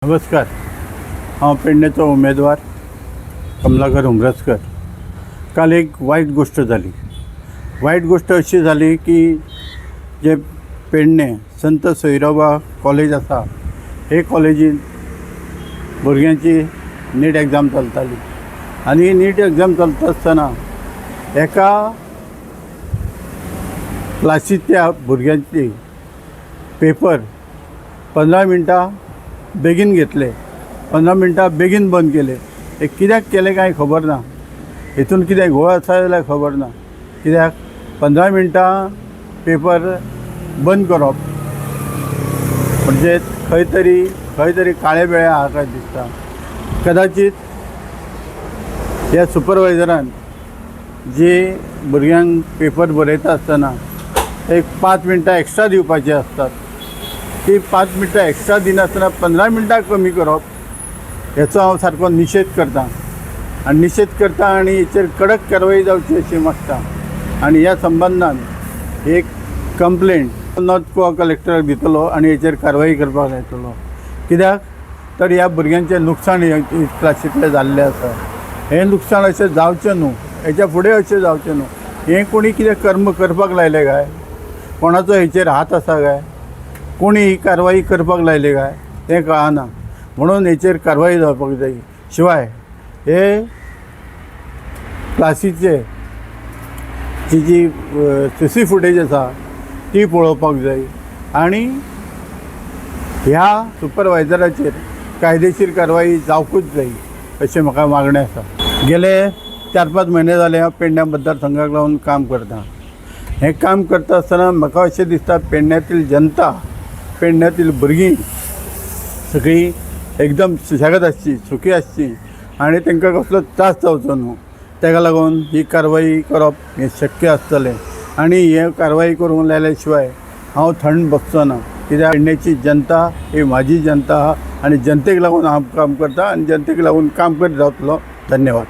नमस्कार। हांव पेडणेचो उमेदवार कमलाकर उमरसकर। काल एक वायट गोष्ट जाली। वायट गोष्ट अशी जाली की जे पेडणे संत सोयरोबा कॉलेज आसा, हे कॉलेजीन भुरग्यांची नीट एग्जाम चलताली आनी नीट एग्जाम चलता आसतना एका क्लासीच्या भुरग्यांची पेपर 15 मिनटां बेगीन घेतले, 15 मिनटां बेगीन बंद केले। हे कित्याक केले काय खबर ना। हितून कितें घोळ आसा जाल्यार खबर ना। कित्याक 15 मिनटां पेपर बंद करप म्हणजे खंय तरी काळे बेळे आहा काय दिसता। कदाचित ह्या सुपरवायझरान जी भुरग्यांक पेपर बरयता आसतना एक 5 मिनटां एक्स्ट्रा दिवपाची आसतात, ती 5 मिनटां एक्स्ट्रा दिनासतना 15 मिनटां कमी करप, हेचो हांव सारको निशेध करतां आनी हेचेर कडक कारवाई जावची अशी मागतां। आनी ह्या संबंदान एक कंप्लेंट नॉर्थ गोवा कलेक्टराक दितलो आनी हेचेर कारवाई करपाक लायतलो। कित्याक तर ह्या भुरग्यांचें लुकसाण क्लासींतलें जाल्लें आसा। हें लुकसाण अशें जावचें न्हू, हेच्या फुडें अशें जावचें न्हू। हें कोणी कितें कर्म करपाक लायलें काय, कोणाचो हेचेर हात आसा काय, कोणी ही कारवाई करपाक लायली काय तें कळना। म्हणून हेचेर कारवाई जावपाक जाय। शिवाय हे क्लासीचे जी सीसी फुटेज आसा ती पळोवपाक जाय आनी ह्या सुपरवायझराचेर कायदेशीर कारवाई जावकूच जाय अशें म्हाका मागणें आसा। गेले 4-5 म्हयने जाले हांव पेडण्या मतदारसंघाक लागून काम करतां। हें काम करता आसतना म्हाका अशें दिसता पेडण्यातील जनता, पेडण्यातील भुरगीं सगळीं एकदम सुशेगाद आसची, सुखी आसची आनी तांकां कसलो त्रास जावचो न्हू। ताका लागून ही कारवाई करप हें शक्य आसतलें आनी हे कारवाई करूंक लायल्या शिवाय हांव थंड बसचो ना। कित्याक पेडण्याची जनता ही म्हाजी जनता आहा आनी जनतेक लागून हांव काम करतां आनी जनतेक लागून काम करीत रावतलो। धन्यवाद।